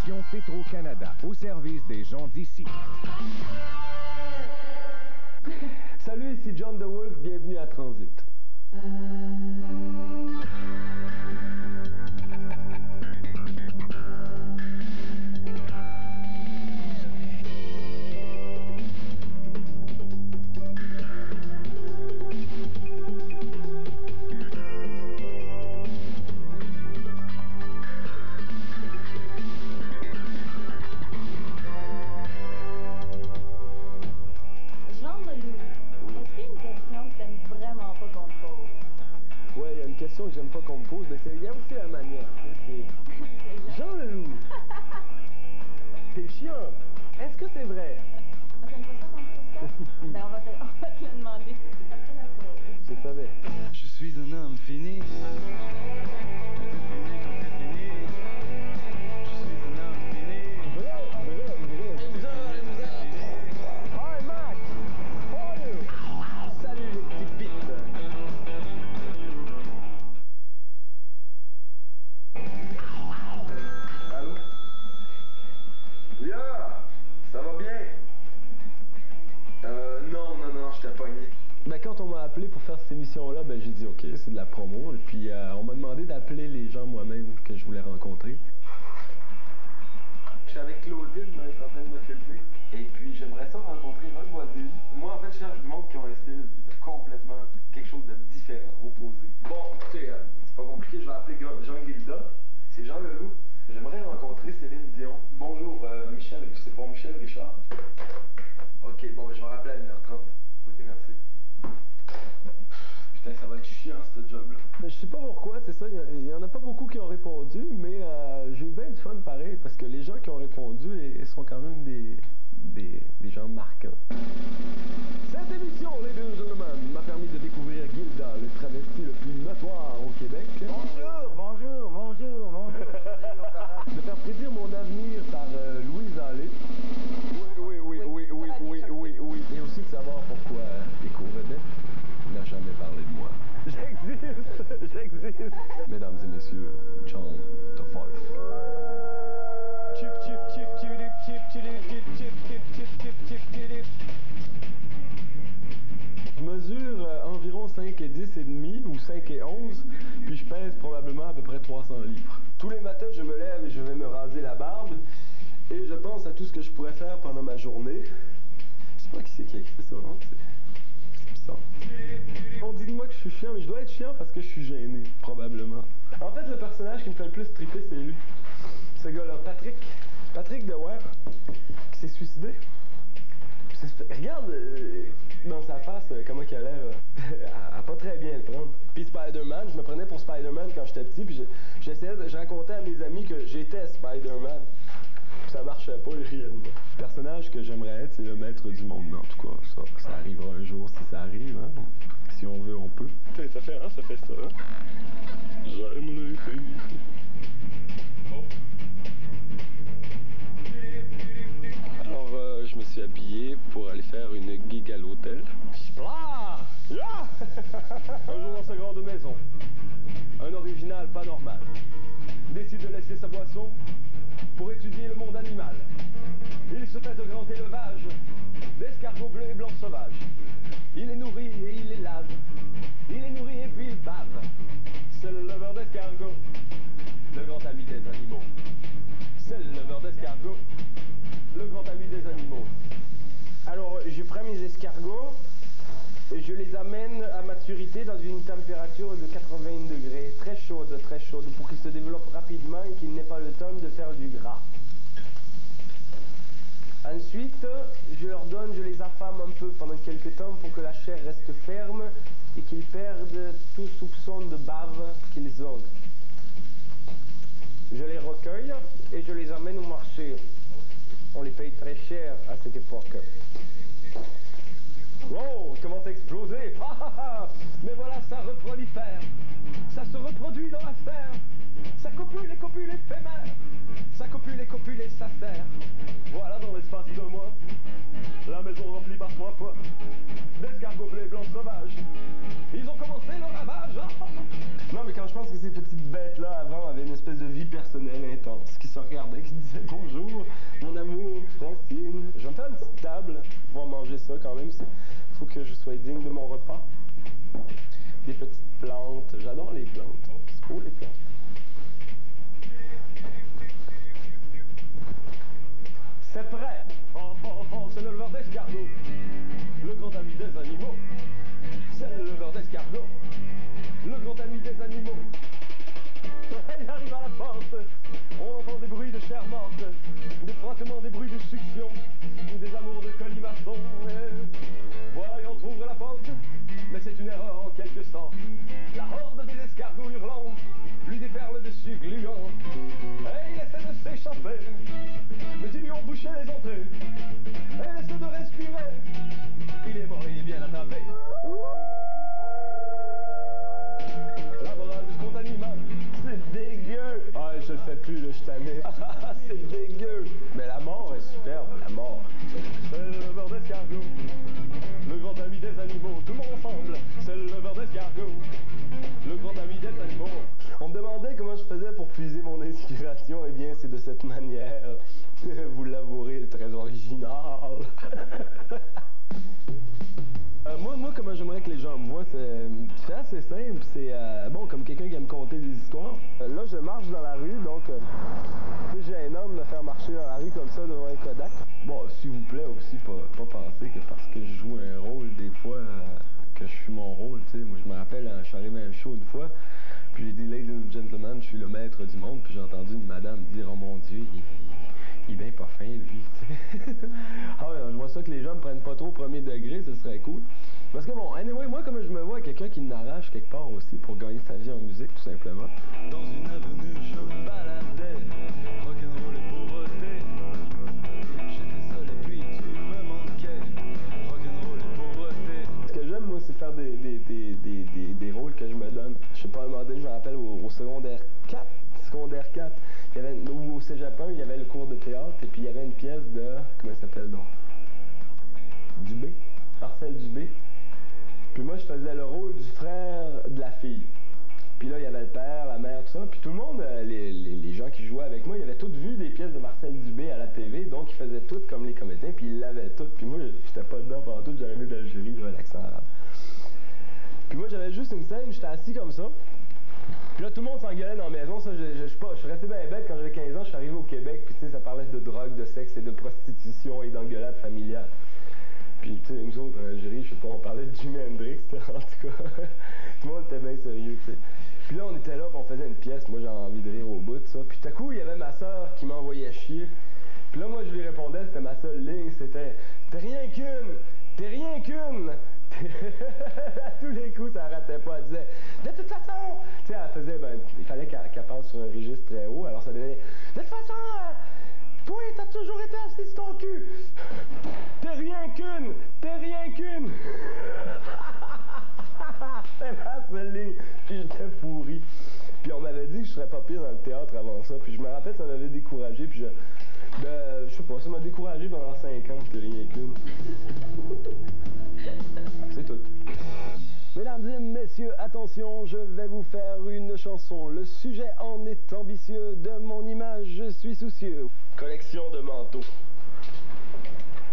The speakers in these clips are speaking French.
station Petro-Canada, au service des gens d'ici. Salut, ici John the Wolf, bienvenue à Transit. Que j'aime pas qu'on me pose, mais il y a aussi la manière. Jean Leloup! T'es chiant! Est-ce que c'est vrai? T'aimes pas ça qu'on te pose ça? Ben on va te le demander tout de suite après la pause. Je savais. Je suis un homme fini. Ben, quand on m'a appelé pour faire cette émission-là, ben, j'ai dit OK, c'est de la promo. Et puis on m'a demandé d'appeler les gens moi-même que je voulais rencontrer. Je suis avec Claudine, elle est en train de me filmer. Et puis j'aimerais ça rencontrer Rock Voisine. Moi, en fait, je cherche du monde qui ont un style complètement quelque chose de différent, opposé. Bon, écoutez, c'est pas compliqué, je vais appeler Jean Guilda. C'est Jean Leloup. J'aimerais rencontrer Céline Dion. Bonjour, Michel, c'est pas Michel Richard? OK, bon, je vais rappeler à 1h30. OK, merci. Putain, ça va être chiant, ce job-là. Je sais pas pourquoi, c'est ça, il y en a pas beaucoup qui ont répondu, mais j'ai eu bien du fun pareil, parce que les gens qui ont répondu ils sont quand même des gens marquants. Cette émission, ladies and gentlemen, m'a permis de découvrir Gilda, le travesti le plus notoire au Québec. Bonjour, bonjour, bonjour, bonjour. De faire prédire mon avenir par Louise Allais. Oui. Et aussi de savoir pourquoi Éco-Vedette n'a jamais parlé de moi. J'existe. Mesdames et messieurs, John the Wolf. Je mesure environ 5 et 10 et demi ou 5 et 11, puis je pèse probablement à peu près 300 livres. Tous les matins, je me lève et je vais me raser la barbe et je pense à tout ce que je pourrais faire pendant ma journée. Je sais pas qui c'est qui a fait ça, hein? C'est bizarre. On dit de moi que je suis chiant, mais je dois être chiant parce que je suis gêné, probablement. En fait, le personnage qui me fait le plus triper, c'est lui. Ce gars-là, Patrick Dewar, qui s'est suicidé. Regarde dans sa face comment il a l'air. À pas très bien le prendre. Puis Spider-Man, je me prenais pour Spider-Man quand j'étais petit, puis je racontais à mes amis que j'étais Spider-Man. Ça marchait pas, ils riaient de moi. Le personnage que j'aimerais être, c'est le maître du monde. Mais en tout cas, ça arrivera un jour si ça arrive. Hein? Si on veut, on peut. Ça fait ça. Hein? J'aime les filles. Bon. Alors, je me suis habillé pour aller faire une gig à l'hôtel. Un jour dans sa grande maison, un original pas normal décide de laisser sa boisson pour étudier le monde animal. Il se fait de grand élevage d'escargots bleus et blancs sauvages. Il les nourrit et il les lave. Il les nourrit et puis il bave. C'est le leveur d'escargots, le grand ami des animaux. C'est le leveur d'escargots, le grand ami des animaux. Alors, je prends mes escargots et je les amène à maturité dans une température de 80 degrés, très chaude, pour qu'ils se développent rapidement et qu'ils n'aient pas le temps de faire du gras. Ensuite, je les affame un peu pendant quelques temps pour que la chair reste ferme et qu'ils perdent tout soupçon de bave qu'ils ont. Je les recueille et je les amène au marché. On les paye très cher à cette époque. Wow, il commence à exploser. Mais voilà, ça reprolifère. Ça se reproduit dans la sphère. Ça copule éphémère. Ça copule et ça serre. Voilà, dans l'espace de mois, la maison remplie par 3 fois d'escargots bleus et blancs sauvages. Ils ont commencé le ravage. Non, mais quand je pense que ces petites bêtes-là, avant, avaient une espèce espèce de vie personnelle intense qui se regardait, qui disait bonjour, mon amour, Francine. Je vais me faire une petite table pour pouvoir manger ça quand même. Il faut que je sois digne de mon repas. Des petites plantes. J'adore les plantes. C'est beau les plantes. C'est prêt! Oh, oh, oh, c'est le leveur d'escargot, le grand ami des animaux. C'est le leveur d'escargot, le grand ami des animaux. Il arrive à la porte, on entend des bruits de chair morte, des frottements, des bruits de succion, des amours de colimaçon. Voyons trouver la porte, mais c'est une erreur en quelque sorte. La horde des escargots hurlants lui déferle dessus gluant. Et il essaie de s'échapper, mais ils lui ont bouché les entrées. Elle essaie de respirer, il est mort, il est bien attrapé. La morale du conte animal, c'est dégueu. Ah, je le fais plus, là, je tanné. C'est dégueu. Mais la mort est superbe, la mort. C'est le leveur d'escargot, le grand ami des animaux. Tout le monde ensemble, c'est le leveur d'escargot, le grand ami des animaux. On me demandait comment je faisais pour puiser mon inspiration. Eh bien, c'est de cette manière. Vous l'avouerez, très original. Moi, comment j'aimerais que les gens me voient, c'est assez simple. C'est, bon, comme quelqu'un qui aime conter des histoires. Là, je marche dans la rue, donc c'est gênant de me faire marcher dans la rue comme ça devant un Kodak. Bon, s'il vous plaît aussi, pas penser que parce que je joue un rôle, des fois, que je suis mon rôle, tu sais. Moi, je me rappelle, je suis arrivé à un show une fois, puis j'ai dit « Ladies and gentlemen, je suis le maître du monde », puis j'ai entendu une madame dire « Oh mon Dieu, il est bien pas fin, lui, tu sais. » Ah ouais, je vois ça que les gens me prennent pas trop au premier degré, ce serait cool. Parce que bon, anyway, moi, comme je me vois, quelqu'un qui n'arrache quelque part aussi pour gagner sa vie en musique, tout simplement. Dans une avenue, je me baladais, rock'n'roll et pauvreté. J'étais seul et puis tu me manquais, rock'n'roll et pauvreté. Ce que j'aime, moi, c'est faire des rôles que je me donne. Je sais pas, à un moment donné, je me rappelle au secondaire 4, il y avait, ou au cégep 1, il y avait le cours de théâtre, et puis il y avait une pièce de, comment elle s'appelle donc? Dubé, Marcel Dubé. Puis moi, je faisais le rôle du frère de la fille. Puis là, il y avait le père, la mère, tout ça. Puis tout le monde, les gens qui jouaient avec moi, ils avaient tous vu des pièces de Marcel Dubé à la TV, donc ils faisaient toutes comme les comédiens, puis ils l'avaient toutes. Puis moi, j'étais pas dedans pendant tout, j'arrivais d'Algérie, j'avais l'accent arabe. Puis moi, j'avais juste une scène, j'étais assis comme ça. Puis là, tout le monde s'engueulait dans la maison. Ça, je suis resté bien bête quand j'avais 15 ans, je suis arrivé au Québec, puis tu sais, ça parlait de drogue, de sexe et de prostitution et d'engueulade familiale. Puis, tu sais, nous autres, en Algérie, je sais pas, on parlait de Jimi Hendrix, en tout cas. Tout le monde était bien sérieux, tu sais. Puis là, on était là, puis on faisait une pièce. Moi, j'avais envie de rire au bout de ça. Puis tout à coup, il y avait ma soeur qui m'envoyait chier. Puis là, moi, je lui répondais, c'était ma seule ligne, c'était « T'es rien qu'une! T'es rien qu'une! » À tous les coups, ça arrêtait pas. Elle disait « De toute façon! » Tu sais, elle faisait, il fallait qu'elle passe sur un registre très haut, alors ça donnait « De toute façon! Toi, t'as toujours été assis sur ton cul! T'es rien qu'une! T'es rien qu'une! » C'était ma seule ligne. Puis j'étais pourri. Puis on m'avait dit que je serais pas pire dans le théâtre avant ça. Puis je me rappelle, ça m'avait découragé. Puis je sais pas, ça m'a découragé pendant 5 ans. T'es rien qu'une. C'est tout. Mesdames et messieurs, attention, je vais vous faire une chanson. Le sujet en est ambitieux, de mon image je suis soucieux. Collection de manteaux.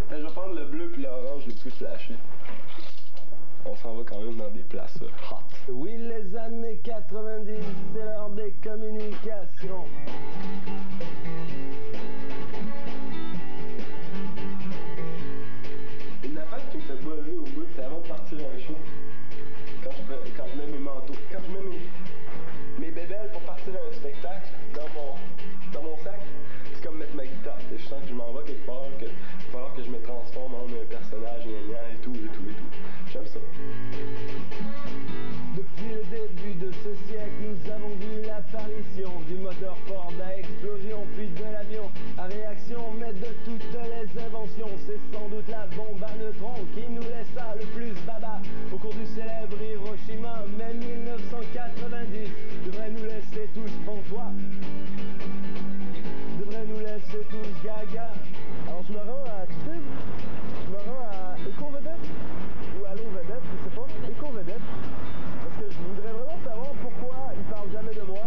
Je vais prendre le bleu puis l'orange le plus flashé. On s'en va quand même dans des places hot. Oui, les années 90, c'est l'heure des communications. Une affaire qui me fait buzzer au bout, c'est avant de partir à un show. Quand je mets mes manteaux, quand je mets mes bébelles pour partir à un spectacle dans mon sac, c'est comme mettre ma guitare. Je sens que je m'en vais quelque part, qu'il va falloir que je me transforme en un personnage, et tout. J'aime ça. Depuis le début de ce siècle, nous avons vu l'apparition du moteur Ford à explosion, puis de l'avion à réaction, mais de toutes les inventions, c'est sans doute la bombe à neutrons qui nous laissa le plus baba au cours du célèbre Hiroshima. Mais 1990 devrait nous laisser tous pantois, devrait nous laisser tous gaga. Alors je me rends à Tube, je me rends à Éco-Vedette ou Allo Vedette, je sais pas, Éco-Vedette, parce que je voudrais vraiment savoir pourquoi ils parlent jamais de moi.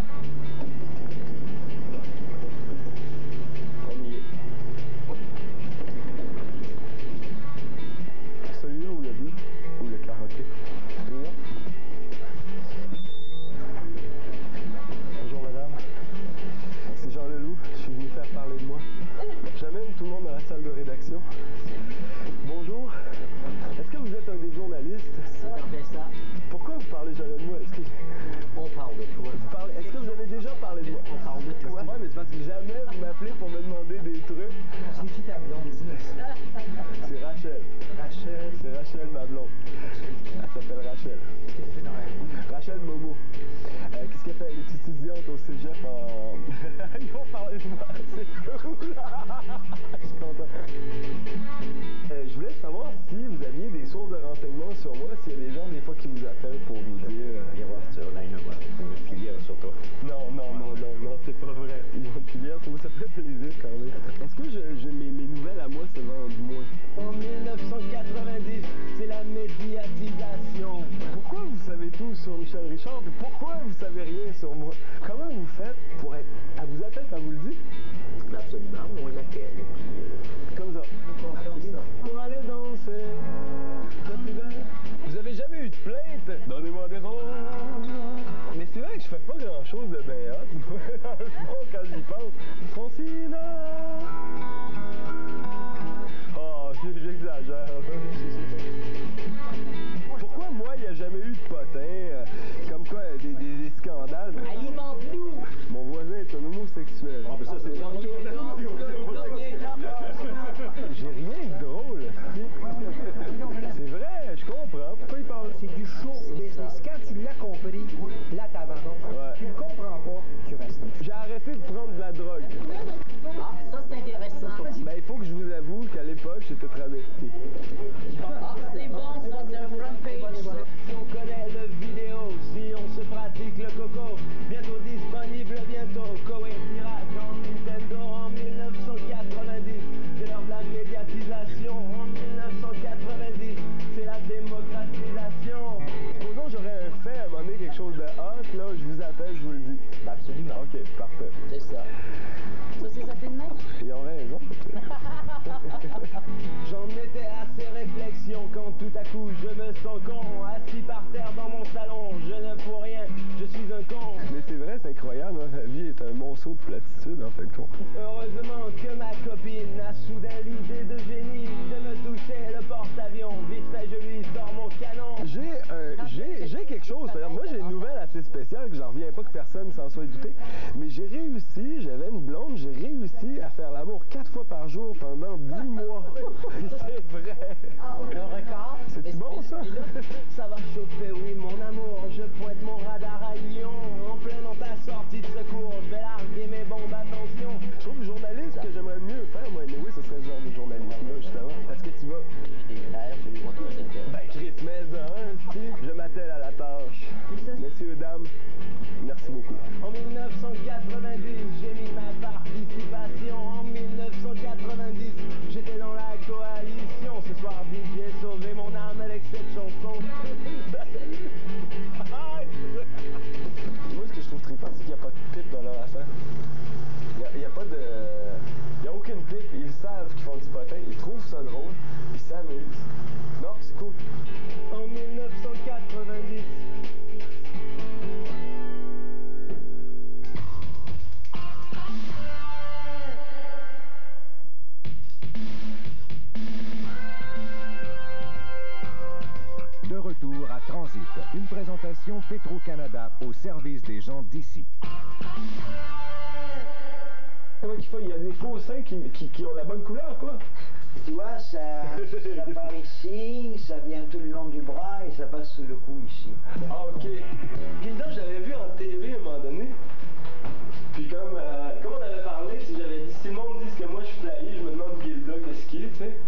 parce que jamais vous m'appelez pour me demander des trucs. C'est qui ta blonde, dis-nous ça? C'est Rachel. Rachel. C'est Rachel, ma blonde. Elle s'appelle Rachel. Qu'est-ce qu'elle fait dans la vie? Rachel Momo. Qu'est-ce qu'elle fait? Elle est étudiante au cégep en... Ils vont parler de moi, c'est cool. Je suis content. Je voulais savoir si vous aviez des sources de renseignements sur moi, s'il y a des gens des fois qui vous appellent pour vous dire... Viens voir sur Line One, une filière sur toi. Non, c'est pas vrai. Ils ont une filière, ça fait plaisir quand même. Est-ce que mes nouvelles à moi se vendent moins? En 1990, c'est la médiatisation. Pourquoi vous savez tout sur Michel Richard, et pourquoi vous savez rien sur moi? Comment vous faites pour être... Elle vous appelle, elle vous le dit? Absolument, on laquelle, et puis... Comme ça. Pour aller danser, la plus belle. Vous avez jamais eu de plainte? Donnez-moi des roses. Mais c'est vrai que je fais pas grand chose de bien hot, moi, dans le fond, quand j'y pense. Francina! Oh, j'exagère. Pourquoi moi, il n'y a jamais eu de potin? Comme quoi, des scandales? Alimente-nous! Mon voisin est un homosexuel. Ah, ben ça, c'est... J'ai rien de drôle. C'est vrai, je comprends. Pourquoi il parle? C'est du show business. Quand tu l'as compris, là t'abandonnes. Ouais. Tu le comprends pas, tu restes. J'ai arrêté de prendre de la drogue. Ah, ça c'est intéressant. Ben, il faut que je vous avoue qu'à l'époque, j'étais travesti. Ah, c'est bon, ça c'est un front page. Si on connaît le vidéo, si on se pratique le coco, bientôt disponible, bientôt. Koei Pirate en Nintendo en 1990. C'est l'heure de la médiatisation en 1990. C'est la démocratisation. Supposons que j'aurais fait à un moment donné quelque chose de hot, là, je vous appelle, je vous le dis. Ben absolument. Ok, parfait. C'est ça. Ça c'est ça fait de même? Ils ont raison. J'en étais à ces réflexions quand tout à coup je me sens con. Assis par terre dans mon salon, je ne fous rien, je suis un con. Mais c'est vrai, c'est incroyable, hein, la vie est un monceau de platitude, en fait, con. Heureusement que ma copine a soudain l'idée de génie de me toucher le porte-avions. Vite fait, je lui sors mon canon. J'ai quelque chose, c'est-à-dire, moi j'ai une nouvelle assez spéciale que j'en reviens pas que personne s'en soit douté, mais j'ai réussi, j'avais une blonde, j'ai réussi à faire l'amour 4 fois par jour pendant 10 mois. C'est vrai. Un record. C'est bon ça? Ça va chauffer, oui, mon amour. Je pointe mon radar à Lyon. En plein dans ta sortie de secours. Je vais larguer mes bombes, attention. Je trouve le journaliste que j'aimerais mieux faire, moi, anyway, ce serait ce genre de journalisme-là, justement. Est-ce que tu vas? J'ai des nerfs, j'ai pas trop d'intérêt. Ben, Chris, mais si, je m'attelle à la tâche. Messieurs, dames, merci beaucoup. En 1990, j'ai mis ma participation. En 1990, j'étais dans la coalition. Ce soir, DJ, sauvé mon âme avec cette chanson. Salut! Moi, ce que je trouve trippant, c'est qu'il n'y a pas de pipe dans leur affaire. Il n'y a pas de... Il n'y a aucune pipe. Ils savent qu'ils font du potin. Ils trouvent ça drôle. Ils s'amusent. Non, c'est cool. En 1990. De retour à Transit, une présentation Petro-Canada au service des gens d'ici. Comment qu'il faut? Il y a des faux seins qui ont la bonne couleur, quoi. Tu vois, ça part ici, ça vient tout le long du bras et ça passe sous le cou ici. Ah, ok. Gilda, je l'avais vu en TV à un moment donné. Puis comme on avait parlé, si j'avais dit, si le monde dit que moi je suis flyé, je me demande Gilda qu'est-ce qu'il est, tu sais.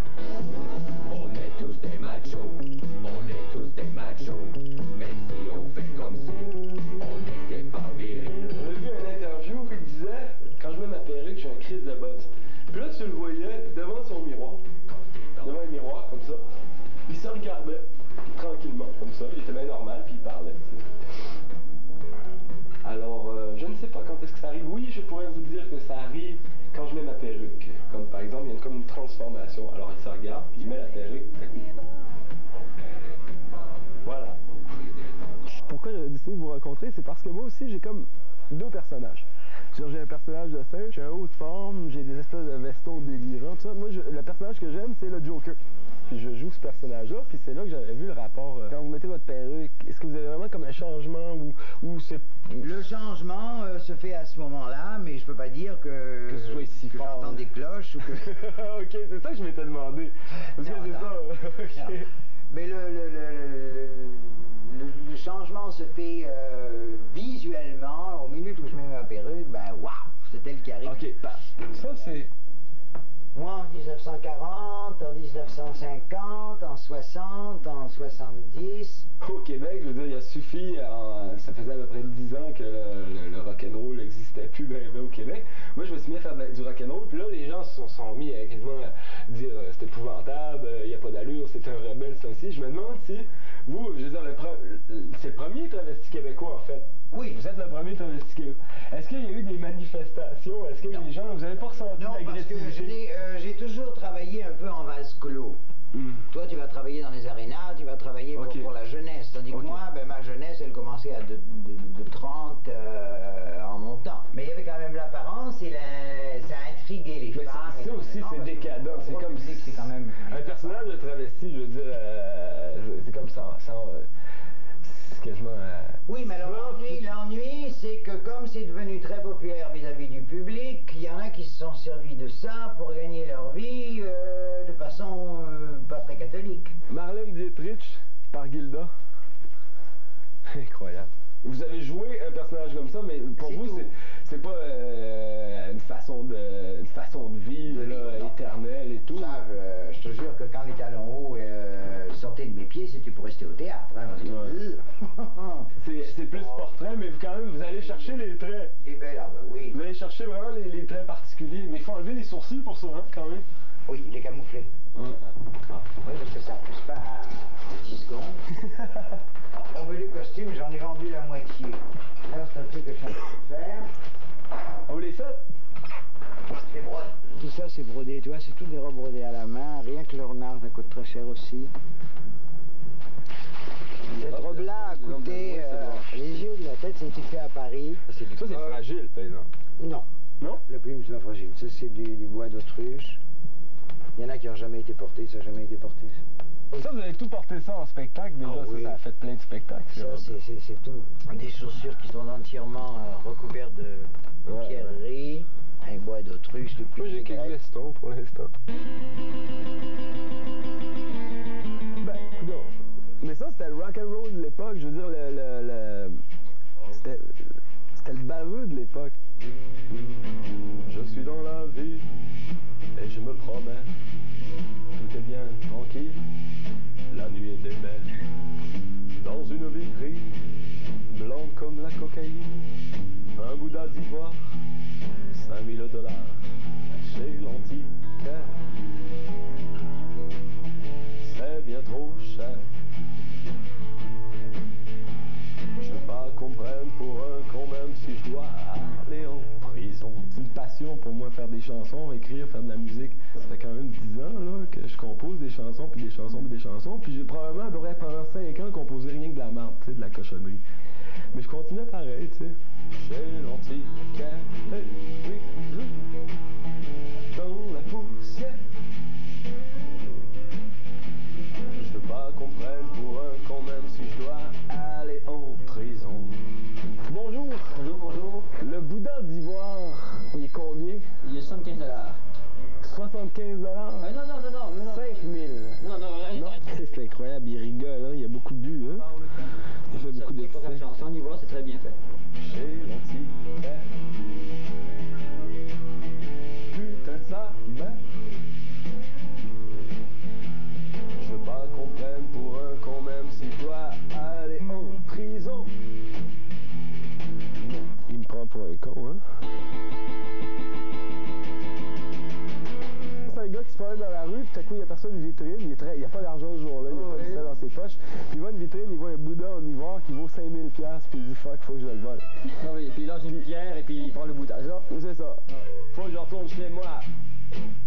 On est tous des machos, on est tous des machos, même si on fait comme si on n'était pas viril. J'avais vu une interview où il disait, quand je mets ma perruque, j'ai un crise de buzz. Puis là, tu le voyais devant son miroir, devant un miroir comme ça. Il se regardait tranquillement comme ça, il était bien normal, puis il parlait, tu sais. Alors, je ne sais pas quand est-ce que ça arrive. Oui, je pourrais vous dire que ça arrive quand je mets ma perruque. Comme par exemple, il y a comme une transformation. Alors, il se regarde, puis il met la perruque, tout à coup. Voilà. Pourquoi j'ai décidé de vous rencontrer, c'est parce que moi aussi, j'ai comme deux personnages. J'ai un personnage de singe, j'ai un haut de forme, j'ai des espèces de vestons délirants, tout ça. Moi, le personnage que j'aime, c'est le Joker. Puis je joue ce personnage-là, puis c'est là que j'avais vu le rapport. Quand vous mettez votre perruque, est-ce que vous avez vraiment comme un changement ou Ou c'est... Le changement se fait à ce moment-là, mais je peux pas dire que ce soit si que fort, j'entends des cloches ou que... Ok, c'est ça que je m'étais demandé. Parce que Non, c'est non. ça. Ok. Non. Mais le changement se fait visuellement, au minute où je mets ma perruque, ben waouh, c'est elle qui arrive. Ok, ça c'est... Moi en 1940, en 1950, en 60, en 70. Au Québec, je veux dire, il a suffi, ça faisait à peu près 10 ans que le rock'n'roll n'existait plus ben au Québec. Moi, je me suis mis à faire du rock'n'roll, puis là, les gens se sont mis à quasiment dire c'est épouvantable, il n'y a pas d'allure, c'est un rebelle, ça aussi. Je me demande si vous, je veux dire, c'est le premier travesti québécois, en fait. Oui. Vous êtes le premier travesti québécois. Est-ce qu'il y a eu des manifestations? Est-ce que les gens, vous n'avez pas ressenti Non, parce que j'ai toujours travaillé un peu en vase clos. Toi, tu vas travailler dans les arénas, tu vas travailler pour la jeunesse. Tandis que moi, ben, ma jeunesse, elle commençait à de 30 en montant. Mais il y avait quand même l'apparence et ça intriguait les femmes. Ça aussi, c'est décadent. C'est comme si c'est quand même... un personnage de travesti, je veux dire, c'est comme ça. C'est quasiment... Oui, mais alors l'ennui, c'est que comme c'est devenu très populaire vis-à-vis du public, il y en a qui se sont servis de ça pour gagner leur vie de façon pas très catholique. Marlène Dietrich, par Gilda. Incroyable. Vous avez joué un personnage comme ça, mais pour vous, c'est pas une façon de vivre là, éternelle et tout. Ça, je te jure que quand les talons hauts sortaient de mes pieds, c'était pour rester au théâtre. Hein, c'est plus portrait, mais quand même, vous allez chercher les traits. Les belles, ah ben oui. Vous allez chercher vraiment les traits particuliers. Mais il faut enlever les sourcils pour ça, hein, quand même. Oui, les camoufler. Oui, parce que ça pousse pas à 10 secondes. On veut du costume, j'en ai vendu la moitié. Là, c'est un truc que je suis en train de faire. On vous les fait? C'est brodé. Tout ça, c'est brodé, tu vois, c'est toutes des robes brodées à la main. Rien que l'ornard, ça coûte très cher aussi. Cette robe-là a coûté... les yeux de la tête, ça a été fait à Paris. Ça, c'est fragile, par exemple. Non. Non? La plume, c'est pas fragile. Ça, c'est du bois d'autruche. Il y en a qui n'ont jamais été portés, ça n'a jamais été porté. Ça, vous avez tout porté ça en spectacle, déjà, oui. Ça a fait plein de spectacles. Ça, c'est tout. Des chaussures qui sont entièrement recouvertes de pierreries, un bois d'autruche, le plus... Moi, j'ai quelques vestons pour l'instant. Ben, coudonc. Mais ça, c'était le rock'n'roll de l'époque, je veux dire, c'était le baveux de l'époque. Je suis dans la vie et je me promène. Tout est bien tranquille, la nuit est belle. Dans une vitrine, blanc comme la cocaïne, un Bouddha d'ivoire, 5000 $, chez l'antiquaire. C'est bien trop cher. Je veux pas qu'on prenne pour un con même si je dois aller en prison. C'est une passion pour moi faire des chansons, écrire, faire de la musique. Ça fait quand même 10 ans là, que je compose des chansons, puis des chansons, puis des chansons. Puis j'ai probablement adoré pendant 5 ans composer rien que de la merde, tu sais, de la cochonnerie. Mais je continuais pareil, tu sais. Chez l'antiquaire, hey, oui, dans la poussière. Je veux pas qu'on prenne pour un con même si je dois aller en prison. Bonjour. Bonjour, bonjour. Le Bouddha d'ivoire, il est combien? Il est 75 $. 75 $? Non. 5000. Non. C'est incroyable, il rigole, hein? Il y a beaucoup bu, hein? Il fait beaucoup d'excès. Pour faire chanson d'ivoire, c'est très bien fait. Chez l'antiquaire. Putain, ça meurt. Je veux pas qu'on prenne pour un con même si je dois aller en prison. Non, il me prend pour un con, hein? C'est un gars qui se promène dans la rue, puis tout à coup il aperçoit une vitrine, il a pas d'argent ce jour-là, il a pas de ça dans ses poches, puis il voit une vitrine, il voit un Bouddha en ivoire qui vaut 5000 $, puis il dit fuck, faut que je le vole. Ah oui, et puis il lance une pierre et puis il prend le Bouddha, c'est ça? C'est ça. Faut que je retourne chez moi,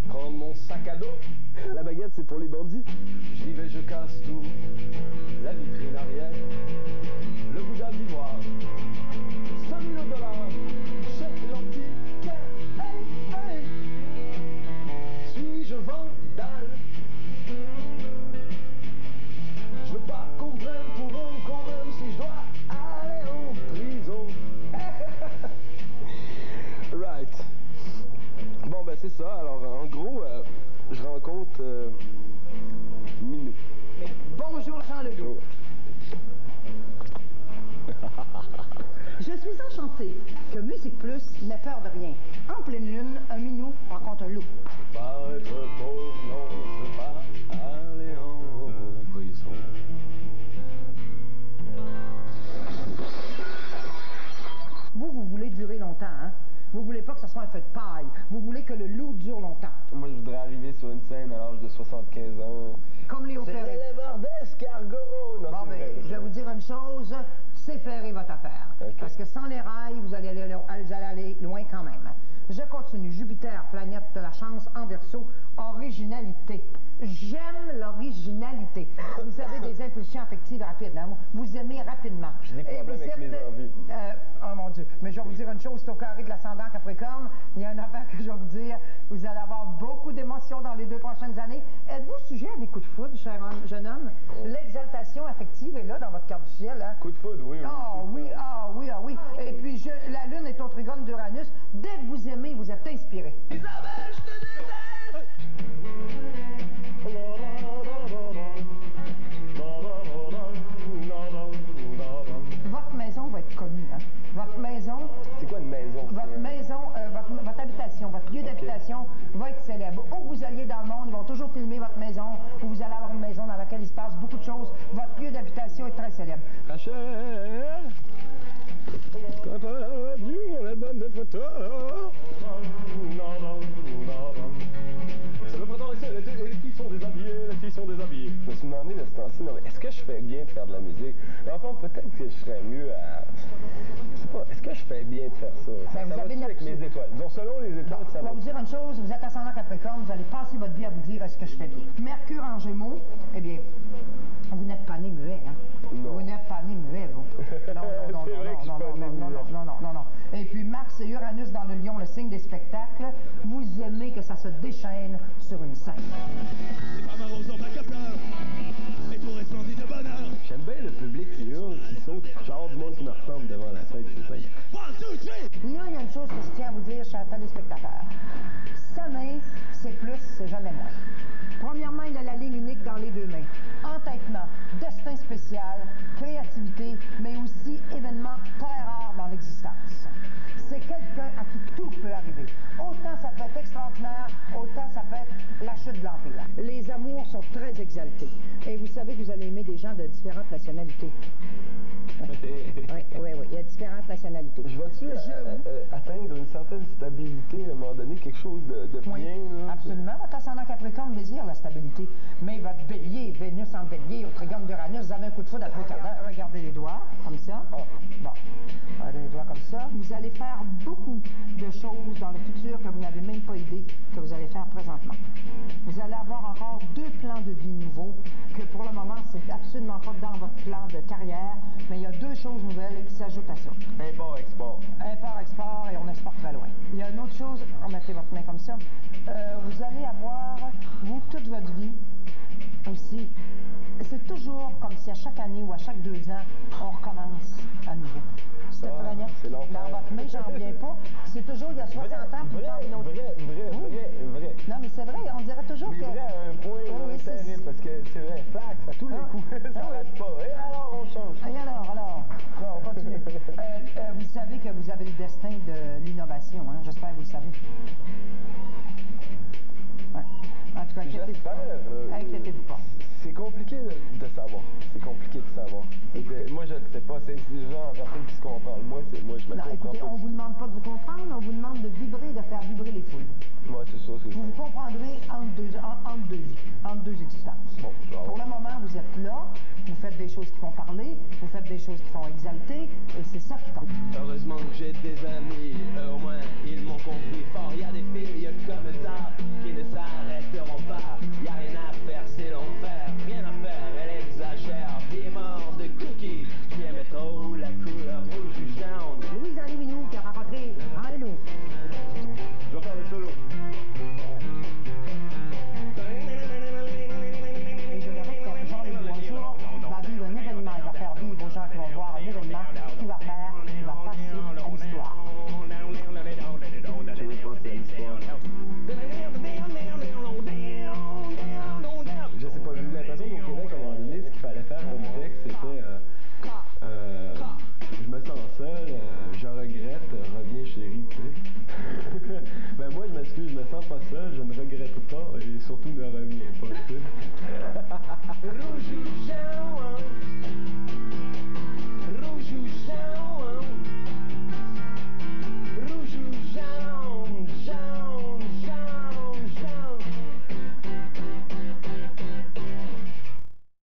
prendre mon sac à dos. La baguette c'est pour les bandits. J'y vais, je casse tout, la vitrine arrière, le Bouddha d'ivoire, 5000 $, chez l'antiquaire. Hey, hey. Suis-je vandale? Je veux pas qu'on prenne pour un con même si je dois aller en prison. Minou. Bonjour Jean Legault. Je suis enchantée que Musique Plus n'ait peur de rien. En pleine lune, un minou rencontre un loup. Pas être pauvre, non, je veux pas aller en prison. Vous voulez durer longtemps, hein? Vous voulez pas que ce soit un feu de paille. Vous voulez que le loup dure longtemps. Moi, je voudrais arriver sur une scène à l'âge de 75 ans. Comme Léo C'est Ferré. l'éleveur d'escargot! Non, Bon, c'est ben, vrai. je vais vous dire une chose, c'est Ferré votre affaire. Ok. Parce que sans les rails, vous allez aller loin quand même. Je continue. Jupiter, planète de la chance en Verseau, originalité. J'aime l'originalité. Vous avez des impulsions affectives rapides, hein? Vous aimez rapidement. J'ai des Et problèmes vous avec mes envies. Oh mon Dieu. Mais je vais vous dire une chose, c'est au carré de l'ascendant Capricorne. Il y a une affaire que je vais vous dire. Vous allez avoir beaucoup d'émotions dans les 2 prochaines années. Êtes-vous sujet à des coups de foudre, cher jeune homme? L'exaltation affective est là dans votre carte du ciel, hein? Coup de foudre, oui. Ah oui, ah oui, ah oui. Et puis, la Lune est au trigone d'Uranus. Dès que vous aimez, vous êtes inspiré. Isabelle, je te déteste! Votre maison va être connue, hein? Votre maison, C'est quoi une maison? votre maison, votre habitation, votre lieu d'habitation va être célèbre. Où vous alliez dans le monde, ils vont toujours filmer votre maison, ou vous allez avoir une maison dans laquelle il se passe beaucoup de choses. Votre lieu d'habitation est très célèbre. Rachel! T'as pas vu mon album de photos? Ça me prétend ici, les filles sont déshabillées, les filles sont déshabillées. Je me suis demandé de ce temps-ci, non mais est-ce que je fais bien de faire de la musique? Mais enfin, peut-être que je serais mieux à... Je sais pas, est-ce que je fais bien de faire ça? Ben, vous Ça avez va-tu avec mes étoiles? Disons, selon les étoiles, Je ça vais va. vous dire une chose, vous êtes ascendant Capricorne, vous allez passer votre vie à vous dire est-ce que je fais bien. Mercure en Gémeaux, eh bien, vous n'êtes pas né muet, hein? Non. Vous n'êtes pas né muet, vous. Non, non, C'est vrai que je suis pas né muet. non. Et puis Mars et Uranus dans le Lion, le signe des spectacles, vous aimez que ça se déchaîne sur une scène. Les femmes arrosent en bac à pleurs, et tout resplendit de bonheur. J'aime bien le public qui hurle, qui saute, genre du monde qui me ressemble devant la scène, c'est simple. 1, 2, 3! Là, il y a une chose que je tiens à vous dire, chers téléspectateurs. Sommeil, c'est plus, c'est jamais moins. Premièrement, il a la ligne unique dans les 2 mains. Entêtement, destin spécial, créativité, mais aussi événement très rare dans l'existence. C'est quelqu'un à qui tout peut arriver. Autant ça peut être extraordinaire, autant ça peut être la chute de l'Empire. Les amours sont très exaltés. Et vous savez que vous allez aimer des gens de différentes nationalités. Oui, il y a différentes nationalités. Je vais-tu atteindre une certaine stabilité à un moment donné, quelque chose de Oui, bien, là? absolument. Votre ascendant Capricorne désire la stabilité. Mais votre bélier, Vénus en bélier, au trigone d'Uranus, vous avez un coup de foudre à tous les quarts d'heure. Regardez les doigts, comme ça. Ah. Bon, regardez les doigts comme ça. Vous allez faire beaucoup de choses dans le futur que vous n'avez même pas idée que vous allez faire présentement. Vous allez avoir encore 2 plans de vie nouveaux que pour le moment, c'est absolument pas dans votre plan de carrière, mais il y a 2 choses nouvelles qui s'ajoutent à ça. Import-export. Import-export et on exporte très loin. Il y a une autre chose, remettez votre main comme ça. Vous allez avoir, vous, toute votre vie aussi. C'est toujours comme si à chaque année ou à chaque 2 ans, on recommence à nouveau. C'est effrayant. c'est l'enfer. Dans votre main, j'en reviens pas. C'est toujours il y a 60 ans, plus tard une autre. Vrai. Non, mais c'est vrai, on dirait toujours Mais que... vrai à un point, Oui, là, oui, c'est- terrible, parce que c'est vrai, flax, à tous les Ah. coups, ça Ah oui. n'arrête pas. Et alors, on change. Et alors, bon, on continue. Vous savez que vous avez le destin de l'innovation, hein? J'espère que vous le savez. Ouais. En tout cas, inquiétez-vous J'espère. pas. Inquiétez-vous pas. C'est compliqué de savoir. C'est compliqué de savoir. Moi, je ne le sais pas. C'est des gens en personne qui se comprennent. Moi, je me Non, comprends écoutez, pas. on vous demande pas de vous comprendre, on vous demande de vibrer, de faire vibrer les foules. Moi, c'est ça, c'est ça. Vous vous comprendrez entre deux vies, entre 2 existences. Bon, je vais Pour avoir- le moment, vous êtes là, vous faites des choses qui font parler, vous faites des choses qui font exalter, et c'est ça qui compte. Heureusement que j'ai des amis, au moins ils m'ont compris fort. Y a des filles comme ça qui ne s'arrêteront pas. Y a rien à faire, c'est l'enfer. Rien à faire, elle exagère. Des morts de cookies, qui aimait trop la couleur rouge du jaune. Louise-Henri Minou qui a rencontré Henri. Je vais faire le solo. Et je le répète, Jean-Luc Boisjour va vivre un événement. Il va faire vivre aux gens qui vont voir un événement qui va passer à l'histoire. Je veux passer à l'histoire. tu sais. Ben moi, je m'excuse, je me sens pas seul, je ne regrette pas et surtout ne reviens pas, tu sais. Rouge ou jaune,